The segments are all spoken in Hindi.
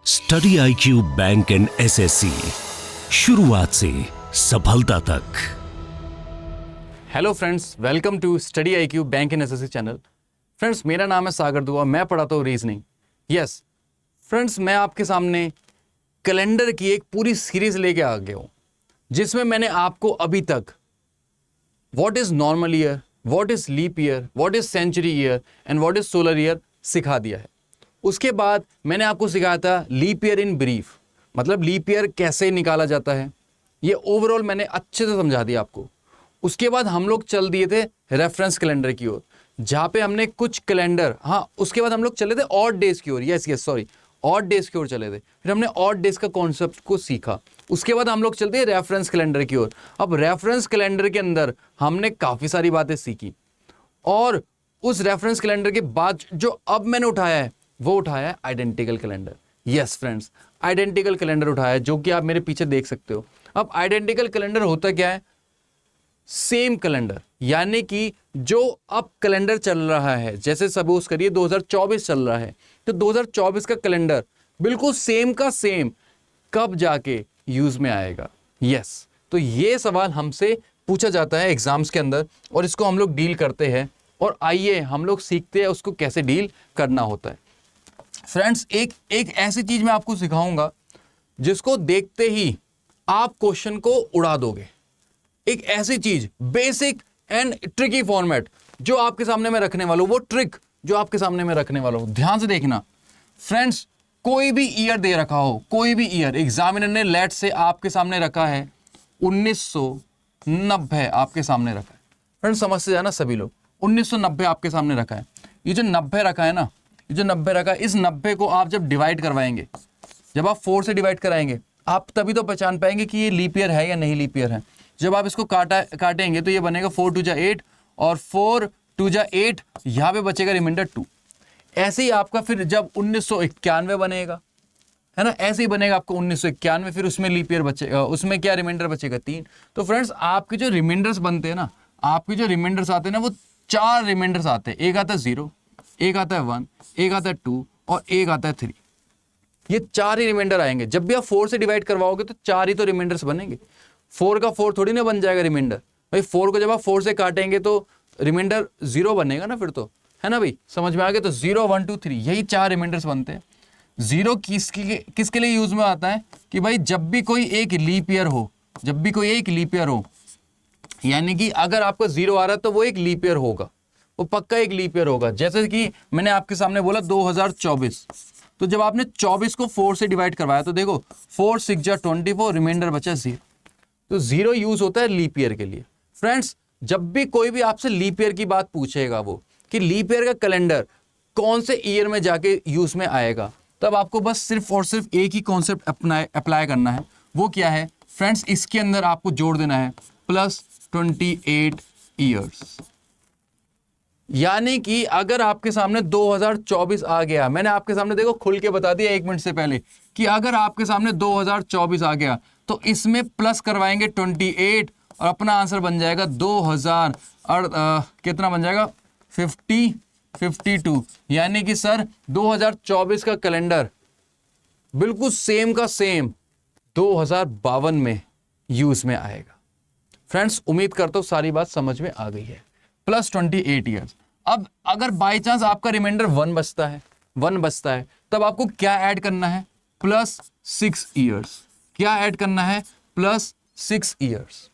Study IQ bank and SSC, शुरुआत से सफलता तक। Hello friends, welcome to study IQ bank and SSC channel. Friends, मेरा नाम है सागर दुआ, मैं पढ़ाता हूँ रीजनिंग। यस फ्रेंड्स, मैं आपके सामने कैलेंडर की एक पूरी सीरीज लेके आ गया हूँ, जिसमें मैंने आपको अभी तक what is normal year, what is leap year, what is century year and what is solar year सिखा दिया है। उसके बाद मैंने आपको सिखाया था लीप ईयर इन ब्रीफ, मतलब लीप ईयर कैसे निकाला जाता है, ये ओवरऑल मैंने अच्छे से समझा दिया आपको। उसके बाद हम लोग चल दिए थे रेफरेंस कैलेंडर की ओर, जहाँ पे हमने कुछ कैलेंडर, उसके बाद हम लोग चले थे ऑड डेज की ओर, ऑड डेज की ओर चले थे। फिर हमने ऑड डेज का कॉन्सेप्ट को सीखा। उसके बाद हम लोग चलते हैं रेफरेंस कैलेंडर की ओर। अब रेफरेंस कैलेंडर के अंदर हमने काफ़ी सारी बातें सीखी, और उस रेफरेंस कैलेंडर के बाद जो अब मैंने उठाया है वो उठाया है identical calendar. Yes friends, identical calendar उठाया है, जो कि आप मेरे पीछे देख सकते हो। अब आइडेंटिकल कैलेंडर होता क्या है? सेम कैलेंडर, यानी कि जो अब कैलेंडर चल रहा है, जैसे सपोज करिए 2024 चल रहा है, तो 2024 का कैलेंडर बिल्कुल सेम का सेम कब जाके यूज में आएगा। यस, तो ये सवाल हमसे पूछा जाता है एग्जाम्स के अंदर, और इसको हम लोग डील करते हैं। और आइए हम लोग सीखते हैं उसको कैसे डील करना होता है। फ्रेंड्स, एक ऐसी चीज मैं आपको सिखाऊंगा जिसको देखते ही आप क्वेश्चन को उड़ा दोगे। एक ऐसी चीज, बेसिक एंड ट्रिकी फॉर्मेट जो आपके सामने मैं रखने वाला हूं, वो ट्रिक जो आपके सामने मैं रखने वाला हूं, ध्यान से देखना। फ्रेंड्स, कोई भी ईयर दे रखा हो, कोई भी ईयर एग्जामिनर ने लेट से आपके सामने रखा है 1990 आपके सामने रखा है। फ्रेंड्स, समझ से जाना सभी लोग, 1990 आपके सामने रखा है। ये जो 90 रखा है ना, ये जो 90 रखा है, इस 90 को आप जब डिवाइड करवाएंगे, जब आप 4 से डिवाइड कराएंगे, आप तभी तो पहचान पाएंगे कि ये लीप ईयर है या नहीं लीप ईयर है। जब आप इसको काटेंगे तो ये बनेगा 4 2 जा 8, और 4 2 जा 8, यहाँ पे बचेगा रिमाइंडर 2। ऐसे ही आपका फिर जब 1991 बनेगा, है ना, ऐसे ही बनेगा आपको 1991, फिर उसमें लीप ईयर बचेगा, उसमें क्या रिमाइंडर बचेगा 3। तो फ्रेंड्स, आपके जो रिमाइंडर्स बनते हैं ना, आपके जो रिमाइंडर्स आते हैं ना, वो 4 रिमाइंडर्स आते हैं। एक आता है 0, एक आता है 1, एक आता है 2 और एक आता है 3। ये 4 ही रिमाइंडर आएंगे। जब भी आप 4 से डिवाइड करवाओगे तो 4 ही तो रिमाइंडर्स बनेंगे। 4 का 4 थोड़ी ना बन जाएगा रिमाइंडर भाई। 4 को जब आप 4 से काटेंगे तो रिमाइंडर 0 बनेगा ना, फिर तो, है ना भाई, समझ में आ गया। तो 0 1 2 3, यही 4 रिमाइंडर्स बनते हैं। 0 किसके लिए यूज में आता है कि भाई जब भी कोई एक लीप ईयर हो, जब भी कोई एक लीप ईयर हो, यानी कि अगर आपका 0 आ रहा है तो वो एक लीप ईयर होगा, वो पक्का एक लीप ईयर होगा। जैसे कि मैंने आपके सामने बोला 2024, तो जब आपने 24 को 4 से डिवाइड करवाया तो देखो 4 6 जा 24, रिमाइंडर बचा 0। तो 0 यूज होता है लीप ईयर के लिए। फ्रेंड्स, जब भी कोई भी आपसे लीप ईयर की बात पूछेगा, वो कि लीप ईयर का कैलेंडर कौन से ईयर में जाके यूज में आएगा, तब आपको बस सिर्फ और सिर्फ एक ही कॉन्सेप्ट अप्लाई करना है। वो क्या है फ्रेंड्स? इसके अंदर आपको जोड़ देना है +28 ईयर्स। यानी कि अगर आपके सामने 2024 आ गया, मैंने आपके सामने देखो खुल के बता दिया 1 मिनट से पहले कि अगर आपके सामने 2024 आ गया तो इसमें प्लस करवाएंगे 28, और अपना आंसर बन जाएगा 2000 और कितना बन जाएगा 52। यानी कि सर 2024 का कैलेंडर बिल्कुल सेम का सेम 2052 में यूज में आएगा। फ्रेंड्स, उम्मीद करता हूं सारी बात समझ में आ गई है। +28 ईयर्स। अब अगर बाय चांस आपका रिमाइंडर 1 बचता है, तब आपको क्या ऐड करना है? +6 ईयर्स। क्या ऐड करना है? +6 ईयर्स।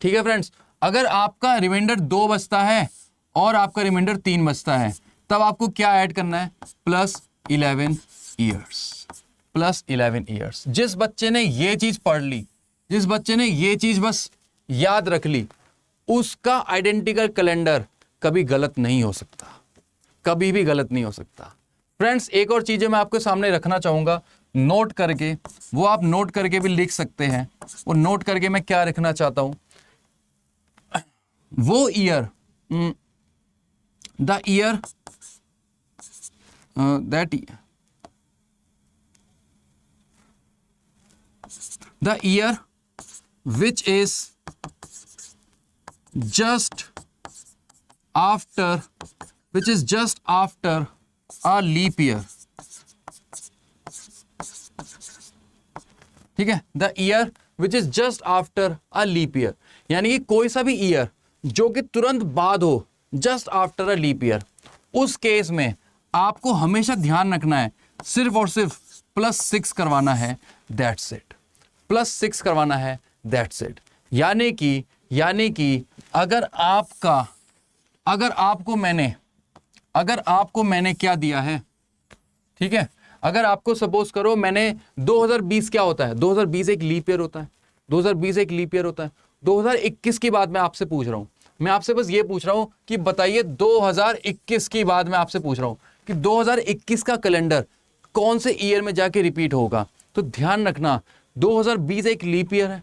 ठीक है फ्रेंड्स, अगर आपका रिमाइंडर 2 बचता है और आपका रिमाइंडर 3 बचता है, तब आपको क्या ऐड करना है? +11 ईयर्स। +11 ईयर्स। जिस बच्चे ने ये चीज पढ़ ली, जिस बच्चे ने ये चीज बस याद रख ली, उसका आइडेंटिकल कैलेंडर कभी गलत नहीं हो सकता, कभी भी गलत नहीं हो सकता। फ्रेंड्स, एक और चीजें मैं आपके सामने रखना चाहूंगा नोट करके, वो आप नोट करके भी लिख सकते हैं। वो नोट करके मैं क्या रखना चाहता हूं, वो year, the year that the year which is just after a leap year, ठीक है, the year which is just after a leap year, यानी कि कोई सा भी ईयर जो कि तुरंत बाद हो, just after a leap year, उस केस में आपको हमेशा ध्यान रखना है सिर्फ और सिर्फ +6 करवाना है, दैट्स इट, +6 करवाना है, दैट्स इट। यानी कि अगर आपको मैंने क्या दिया है, ठीक है, अगर आपको सपोज करो मैंने 2020 क्या होता है, 2020 एक लीप ईयर होता है, 2020 एक लीप ईयर होता है। 2021 की बात मैं आपसे पूछ रहा हूं, मैं आपसे बस ये पूछ रहा हूं कि बताइए 2021 की बात मैं आपसे पूछ रहा हूं कि 2021 का कैलेंडर कौन से ईयर में जाके रिपीट होगा। तो ध्यान रखना 2020 एक लीप ईयर है,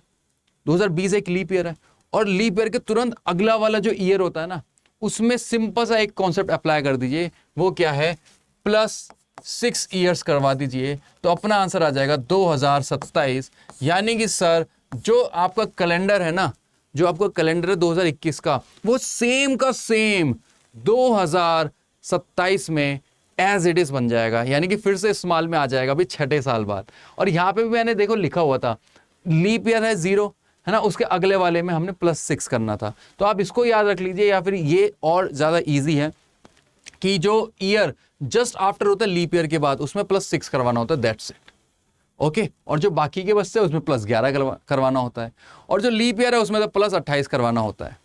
2020 एक लीप ईयर है, और लीप ईयर के तुरंत अगला वाला जो ईयर होता है ना, उसमें सिंपल सा एक कॉन्सेप्ट अप्लाई कर दीजिए, वो क्या है, +6 ईयर्स करवा दीजिए, तो अपना आंसर आ जाएगा 2027। यानी कि सर जो आपका कैलेंडर है ना, जो आपका कैलेंडर है 2021 का, वो सेम का सेम 2027 में एज इट इज बन जाएगा, यानी कि फिर से इस्तेमाल में आ जाएगा अभी 6 साल बाद। और यहां पे भी मैंने देखो लिखा हुआ था लीप ईयर है 0, है ना, उसके अगले वाले में हमने +6 करना था। तो आप इसको याद रख लीजिए, या फिर ये और ज्यादा इजी है कि जो ईयर जस्ट आफ्टर होता है लीप ईयर के बाद, उसमें +6 करवाना होता है, दैट्स इट। ओके, और जो बाकी के बचते हैं उसमें +11 करवाना होता है, और जो लीप ईयर है उसमें तो +28 करवाना होता है।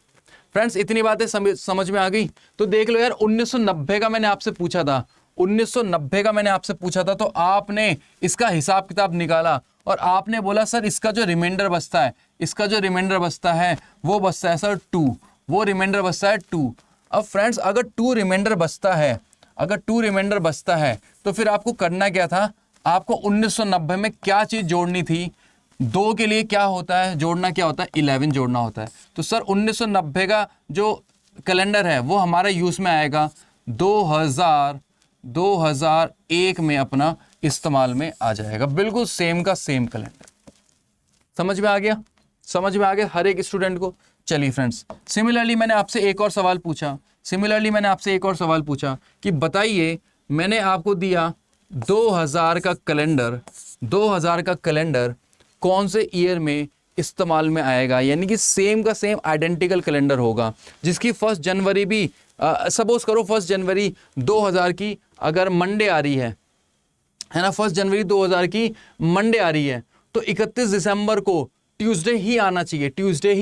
फ्रेंड्स इतनी बातें समझ में आ गई। तो देख लो यार, 1990 का मैंने आपसे पूछा था, 1990 का मैंने आपसे पूछा था, तो आपने इसका हिसाब किताब निकाला और आपने बोला सर इसका जो रिमाइंडर बचता है, इसका जो रिमाइंडर बचता है वो बचता है सर 2, वो रिमाइंडर बचता है 2। अब फ्रेंड्स अगर 2 रिमाइंडर बचता है, अगर 2 रिमाइंडर बचता है, तो फिर आपको करना क्या था, आपको 1990 में क्या चीज जोड़नी थी, 2 के लिए क्या होता है जोड़ना, क्या होता है 11 जोड़ना होता है। तो सर 1990 का जो कैलेंडर है वो हमारा यूज में आएगा 2001 में अपना इस्तेमाल में आ जाएगा, बिल्कुल सेम का सेम कैलेंडर। समझ में आ गया, समझ में आ गया हर एक स्टूडेंट को। चलिए फ्रेंड्स, सिमिलरली मैंने आपसे एक और सवाल पूछा, कि बताइए मैंने आपको दिया 2000 का कैलेंडर कौन से ईयर में इस्तेमाल में आएगा, यानी कि सेम का सेम आइडेंटिकल कैलेंडर होगा, जिसकी 1 जनवरी भी सपोज करो 1 जनवरी 2000 की अगर मंडे आ रही है ना, 1 जनवरी 2000 की मंडे आ रही है, तो 31 दिसंबर को ट्यूसडे ही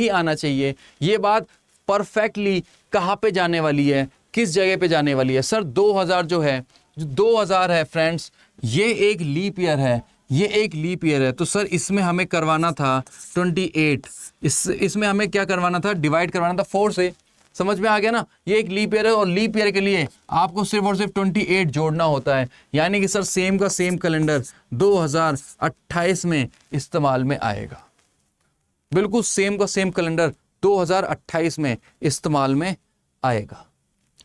आना चाहिए। ये बात परफेक्टली कहाँ पे जाने वाली है, किस जगह पे जाने वाली है। सर 2000 जो 2000 है फ्रेंड्स, ये एक लीप ईयर है, तो सर इसमें हमें करवाना था 28, इसमें हमें क्या करवाना था, डिवाइड करवाना था 4 से। समझ में आ गया ना, ये एक लीप ईयर है, और लीप ईयर के लिए आपको सिर्फ और सिर्फ 28 जोड़ना होता है, यानी कि सर सेम का सेम कैलेंडर 2028 में इस्तेमाल में आएगा, बिल्कुल सेम का सेम कैलेंडर 2028 में इस्तेमाल में आएगा।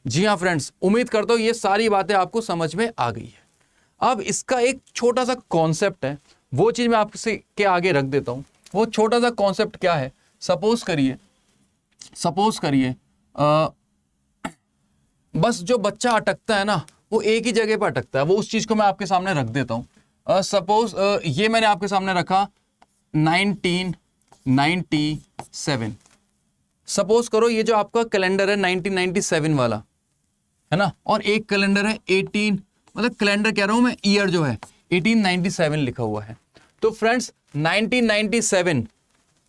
जी हाँ फ्रेंड्स, उम्मीद करता हूं ये सारी बातें आपको समझ में आ गई है। अब इसका एक छोटा सा कॉन्सेप्ट है, वो चीज मैं आपसे के आगे रख देता हूं। वो छोटा सा कॉन्सेप्ट क्या है, सपोज करिए बस जो बच्चा अटकता है ना, वो एक ही जगह पर अटकता है, वो उस चीज को मैं आपके सामने रख देता हूं। सपोज ये मैंने आपके सामने रखा 1997। सपोज करो ये जो आपका कैलेंडर है 1997 वाला है ना, और एक कैलेंडर है 18, मतलब कैलेंडर कह रहा हूं मैं, ईयर जो है 1897 लिखा हुआ है। तो फ्रेंड्स 1997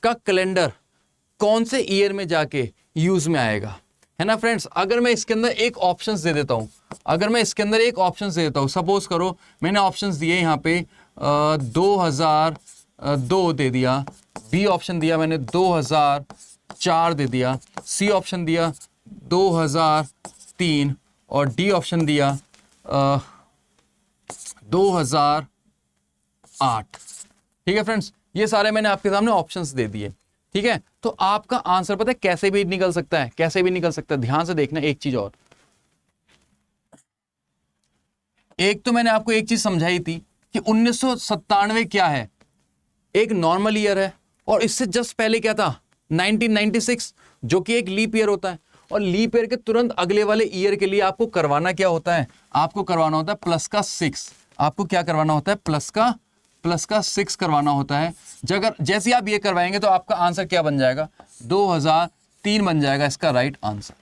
का कैलेंडर कौन से ईयर में जाके यूज में आएगा, है ना फ्रेंड्स। अगर मैं इसके अंदर एक ऑप्शंस दे देता हूं, सपोज करो मैंने ऑप्शंस दिए यहाँ पे 2002 दे दिया, बी ऑप्शन दिया मैंने 2004 दे दिया, सी ऑप्शन दिया 2003 और डी ऑप्शन दिया 2008। ठीक है फ्रेंड्स, ये सारे मैंने आपके सामने ऑप्शंस दे दिए। ठीक है, तो आपका आंसर पता है कैसे भी निकल सकता है, ध्यान से देखना। एक चीज और, एक तो मैंने आपको एक चीज समझाई थी कि 1997 क्या है, एक नॉर्मल ईयर है, और इससे जस्ट पहले क्या था 1996, जो कि एक लीप ईयर होता है। और लीप ईयर के तुरंत अगले वाले ईयर के लिए आपको करवाना क्या होता है, आपको करवाना होता है +6। आपको क्या करवाना होता है, प्लस का 6 करवाना होता है। जैसे आप ये करवाएंगे तो आपका आंसर क्या बन जाएगा, 2003 बन जाएगा इसका राइट आंसर।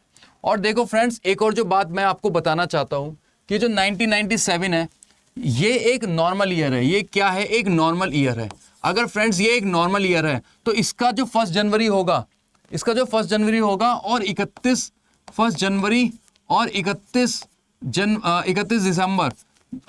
और देखो फ्रेंड्स, एक और जो बात मैं आपको बताना चाहता हूं कि जो 1997 है ये एक नॉर्मल ईयर है। ये क्या है, एक नॉर्मल ईयर है। अगर फ्रेंड्स ये एक नॉर्मल ईयर है तो इसका जो 1 जनवरी होगा, इसका जो 1 जनवरी होगा और 31 जनवरी और 31 दिसंबर,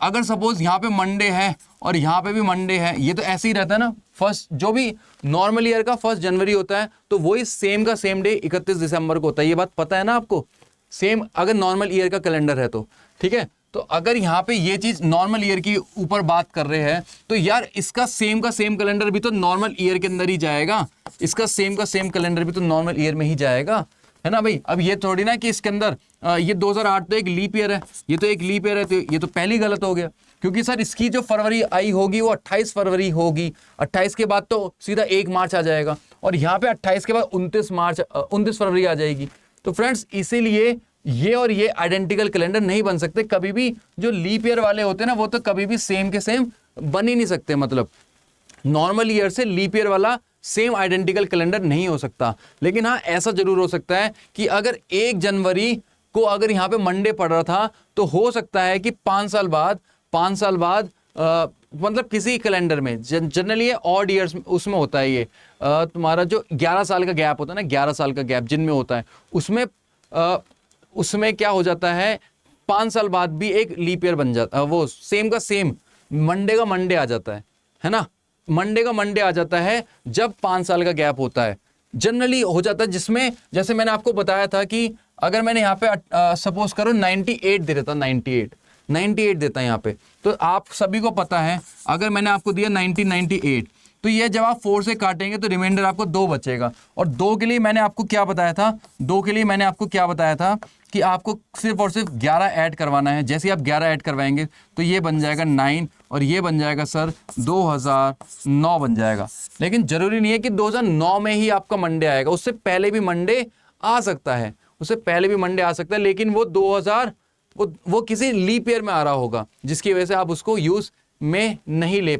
अगर सपोज यहाँ पे मंडे है और यहाँ पे भी मंडे है, ये तो ऐसे ही रहता है ना। फर्स्ट जो भी नॉर्मल ईयर का 1 जनवरी होता है तो वही सेम का सेम डे 31 दिसंबर को होता है। ये बात पता है ना आपको, सेम अगर नॉर्मल ईयर का कैलेंडर है तो, ठीक है। तो अगर यहाँ पे ये चीज नॉर्मल ईयर की ऊपर बात कर रहे हैं तो यार इसका सेम का सेम कैलेंडर भी तो नॉर्मल ईयर के अंदर ही जाएगा, इसका सेम का सेम कैलेंडर भी तो नॉर्मल ईयर में ही जाएगा, है ना भाई। अब ये थोड़ी ना कि इसके अंदर ये 2008 तो एक लीप ईयर है, ये तो एक लीप ईयर है, तो ये तो पहले ही गलत हो गया, क्योंकि सर इसकी जो फरवरी आई होगी वो 28 फरवरी होगी, 28 के बाद तो सीधा 1 मार्च आ जाएगा, और यहाँ पे 28 के बाद 29 फरवरी आ जाएगी। तो फ्रेंड्स इसीलिए ये और ये आइडेंटिकल कैलेंडर नहीं बन सकते कभी भी। जो लीप ईयर वाले होते हैं ना वो तो कभी भी सेम के सेम बन ही नहीं सकते, मतलब नॉर्मल ईयर से लीप ईयर वाला सेम आइडेंटिकल कैलेंडर नहीं हो सकता। लेकिन हाँ ऐसा जरूर हो सकता है कि अगर 1 जनवरी को अगर यहाँ पे मंडे पड़ रहा था तो हो सकता है कि 5 साल बाद मतलब किसी कैलेंडर में, जनरली ऑड ईयर्स उसमें होता है ये तुम्हारा जो 11 साल का गैप होता है ना, 11 साल का गैप जिनमें होता है उसमें क्या हो जाता है, 5 साल बाद भी एक लीप ईयर बन जाता है, वो सेम का सेम मंडे का मंडे आ जाता है ना, मंडे का मंडे आ जाता है जब 5 साल का गैप होता है, जनरली हो जाता है। जिसमें जैसे मैंने आपको बताया था कि अगर मैंने यहाँ पे सपोज करो 98 दे देता, 98 देता है यहाँ पे, तो आप सभी को पता है अगर मैंने आपको दिया 1998 तो ये जब आप 4 से काटेंगे तो रिमाइंडर आपको 2 बचेगा। और 2 के लिए मैंने आपको क्या बताया था, कि आपको सिर्फ और सिर्फ 11 ऐड करवाना है। जैसे आप 11 ऐड करवाएंगे तो ये बन जाएगा 9 और ये बन जाएगा सर 2009 बन जाएगा। लेकिन जरूरी नहीं है कि 2009 में ही आपका मंडे आएगा, उससे पहले भी मंडे आ सकता है, लेकिन वो 2000 वो किसी लीप ईयर में आ रहा होगा जिसकी वजह से आप उसको यूज में नहीं ले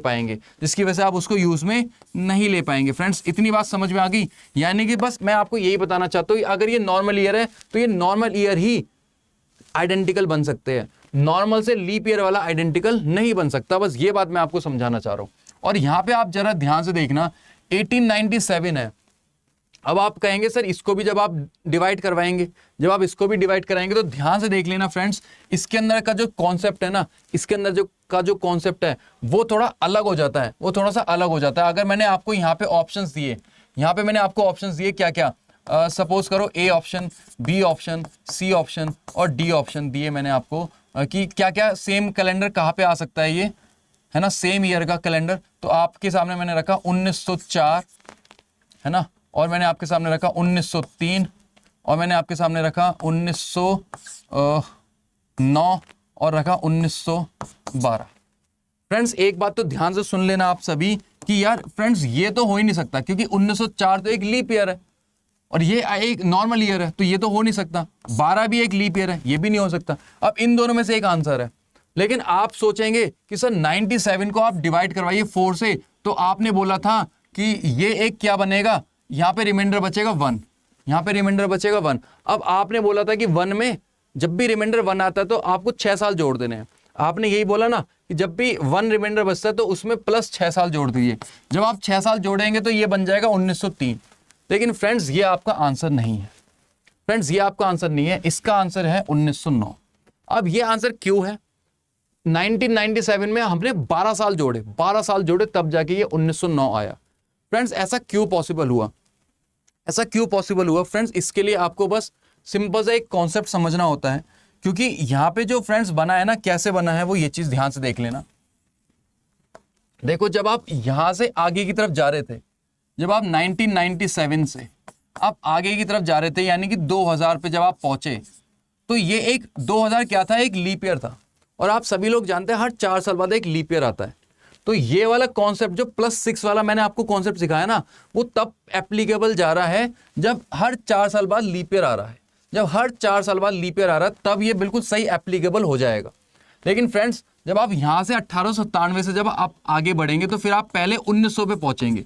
पाएंगे, फ्रेंड्स इतनी बात समझ में आ गई। यानी कि बस मैं आपको यही बताना चाहता हूँ अगर ये नॉर्मल ईयर है तो ये नॉर्मल ईयर ही आइडेंटिकल बन सकते हैं, नॉर्मल से लीप ईयर वाला आइडेंटिकल नहीं बन सकता। बस ये बात मैं आपको समझाना चाह रहा हूँ। और यहाँ पे आप जरा ध्यान से देखना 1897 है। अब आप कहेंगे सर इसको भी जब आप डिवाइड करवाएंगे, तो ध्यान से देख लेना फ्रेंड्स, इसके अंदर का जो कॉन्सेप्ट है ना, जो कॉन्सेप्ट है वो थोड़ा अलग हो जाता है, अगर मैंने आपको यहाँ पे ऑप्शंस दिए, क्या क्या, सपोज करो A option, B option, C option और डी ऑप्शन दिए मैंने आपको कि क्या क्या सेम कैलेंडर कहाँ पे आ सकता है, ये है ना सेम ईयर का कैलेंडर। तो आपके सामने मैंने रखा 1904, है ना, और मैंने आपके सामने रखा 1903 और मैंने आपके सामने रखा 1909 और रखा 1912। फ्रेंड्स एक बात तो ध्यान से सुन लेना आप सभी कि यार फ्रेंड्स ये तो हो ही नहीं सकता, क्योंकि 1904 तो एक लीप ईयर है और ये एक नॉर्मल ईयर है, तो ये तो हो नहीं सकता। 12 भी एक लीप ईयर है, ये भी नहीं हो सकता। अब इन दोनों में से एक आंसर है। लेकिन आप सोचेंगे कि सर 97 को आप डिवाइड करवाइए 4 से, तो आपने बोला था कि ये एक क्या बनेगा, यहाँ पे रिमाइंडर बचेगा 1, अब आपने बोला था कि 1 में जब भी रिमाइंडर 1 आता है तो आपको 6 साल जोड़ देने हैं। आपने यही बोला ना कि जब भी 1 रिमाइंडर बचता है तो उसमें प्लस 6 साल जोड़ दीजिए। जब आप 6 साल जोड़ेंगे तो ये बन जाएगा 1903। लेकिन फ्रेंड्स ये आपका आंसर नहीं है, इसका आंसर है 1909। अब ये आंसर क्यों है? 1997 में हमने 12 साल जोड़े तब जाके ये 1909 आया। फ्रेंड्स ऐसा क्यों पॉसिबल हुआ? फ्रेंड्स इसके लिए आपको बस सिंपल सा एक कॉन्सेप्ट समझना होता है, क्योंकि यहां पे जो फ्रेंड्स बना है ना, कैसे बना है वो ये चीज ध्यान से देख लेना। देखो जब आप यहां से आगे की तरफ जा रहे थे, जब आप 1997 से आप आगे की तरफ जा रहे थे, यानी कि 2000 पे जब आप पहुंचे, तो ये एक 2000 क्या था, एक लीप ईयर था। और आप सभी लोग जानते हैं हर 4 साल बाद एक लीप ईयर आता है। तो ये वाला कॉन्सेप्ट जो +6 वाला मैंने आपको कॉन्सेप्ट सिखाया ना, वो तब एप्लीकेबल जा रहा है जब हर 4 साल बाद लीप ईयर आ रहा है। तब ये बिल्कुल सही एप्लीकेबल हो जाएगा। लेकिन फ्रेंड्स जब आप यहां से 1897 से जब आप आगे बढ़ेंगे तो फिर आप पहले 1900 पे पहुंचेंगे।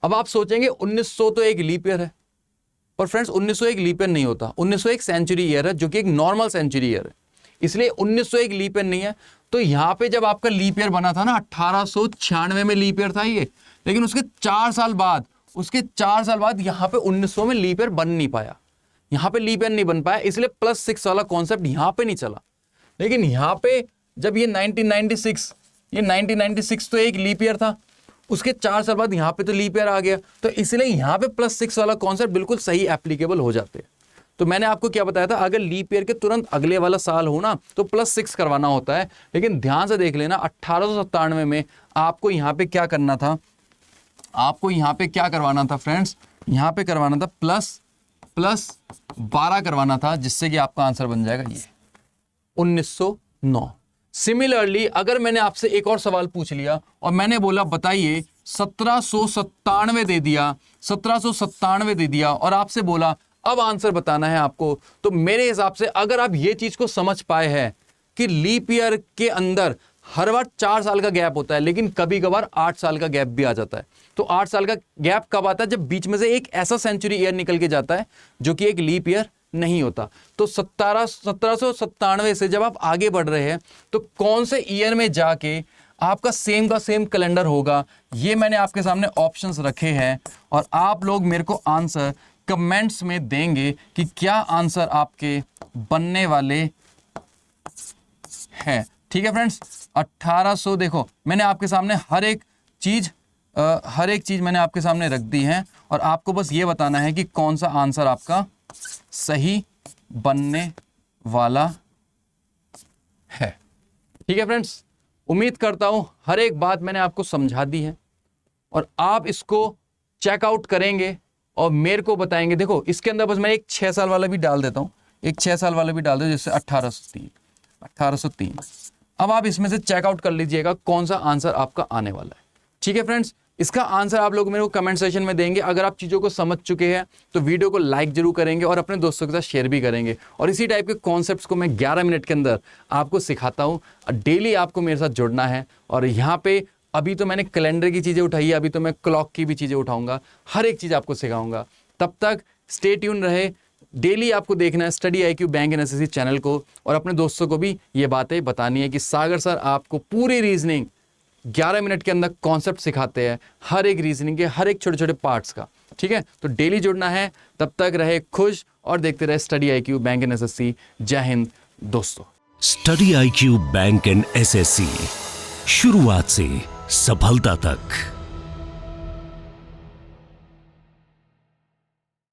अब आप सोचेंगे 1900 तो एक लीप ईयर है, पर फ्रेंड्स 1900 एक लीप ईयर नहीं होता। 1900 एक सेंचुरी ईयर है, जो कि एक नॉर्मल सेंचुरी ईयर है, इसलिए 1900 एक लीप ईयर नहीं है। तो यहां पे जब आपका लीप ईयर बना था ना, 1896 में लीप ईयर था ये, लेकिन उसके 4 साल बाद यहां पे 1900 में लीप ईयर बन नहीं पाया, यहां पे लीप ईयर नहीं बन पाया, इसलिए +6 वाला कॉन्सेप्ट यहां पे नहीं चला। लेकिन यहां पे जब ये 1996 तो एक लीप ईयर था, उसके 4 साल बाद यहां पे तो लीप ईयर आ गया, तो इसलिए यहां पे +6 वाला कॉन्सेप्ट बिल्कुल सही एप्लीकेबल हो जाते हैं। तो मैंने आपको क्या बताया था, अगर लीप ईयर के तुरंत अगले वाला साल हो ना तो +6 करवाना होता है। लेकिन ध्यान से देख लेना, 1897 में आपको यहां पे क्या करना था, आपको यहां पे क्या करवाना था फ्रेंड्स, यहां पे करवाना था +12 करवाना था, जिससे कि आपका आंसर बन जाएगा ये 1909। सिमिलरली अगर मैंने आपसे एक और सवाल पूछ लिया और मैंने बोला बताइए 1797 दे दिया, 1797 दे दिया और आपसे बोला अब आंसर बताना है आपको, तो मेरे हिसाब से अगर आप ये चीज को समझ पाए हैं कि लीप ईयर के अंदर हर बार 4 साल का गैप होता है, लेकिन कभी कभार 8 साल का गैप भी आ जाता है। तो 8 साल का गैप कब आता है, जब बीच में से एक ऐसा सेंचुरी ईयर निकल के जाता है जो कि एक लीप ईयर नहीं होता। तो 1797 से जब आप आगे बढ़ रहे हैं तो कौन से ईयर में जाके आपका सेम का सेम कैलेंडर होगा, ये मैंने आपके सामने ऑप्शंस रखे हैं और आप लोग मेरे को आंसर कमेंट्स में देंगे कि क्या आंसर आपके बनने वाले हैं। ठीक है फ्रेंड्स, 1800 देखो मैंने आपके सामने हर एक चीज मैंने आपके सामने रख दी है और आपको बस ये बताना है कि कौन सा आंसर आपका सही बनने वाला है। ठीक है फ्रेंड्स, उम्मीद करता हूं हर एक बात मैंने आपको समझा दी है और आप इसको चेकआउट करेंगे और मेरे को बताएंगे। देखो इसके अंदर बस मैं एक 6 साल वाला भी डाल देता हूं, एक 6 साल वाला भी डाल दो, जैसे 1803। अब आप इसमें से चेकआउट कर लीजिएगा कौन सा आंसर आपका आने वाला है। ठीक है फ्रेंड्स, इसका आंसर आप लोग मेरे को कमेंट सेक्शन में देंगे। अगर आप चीज़ों को समझ चुके हैं तो वीडियो को लाइक जरूर करेंगे और अपने दोस्तों के साथ शेयर भी करेंगे। और इसी टाइप के कॉन्सेप्ट्स को मैं 11 मिनट के अंदर आपको सिखाता हूँ। डेली आपको मेरे साथ जुड़ना है और यहाँ पे अभी तो मैंने कैलेंडर की चीज़ें उठाई है, अभी तो मैं क्लॉक की भी चीज़ें उठाऊंगा, हर एक चीज़ आपको सिखाऊंगा। तब तक स्टे ट्यून रहे। डेली आपको देखना है study IQ bank and SSC channel को और अपने दोस्तों को भी ये बातें बतानी है कि सागर सर आपको पूरी रीजनिंग 11 मिनट के अंदर कॉन्सेप्ट सिखाते हैं, हर एक रीजनिंग के हर एक छोटे छोटे पार्ट्स का। ठीक है, तो डेली जुड़ना है। तब तक रहे खुश और देखते रहे study IQ bank and SSC। जय हिंद दोस्तों। Study IQ bank and SSC, शुरुआत से सफलता तक।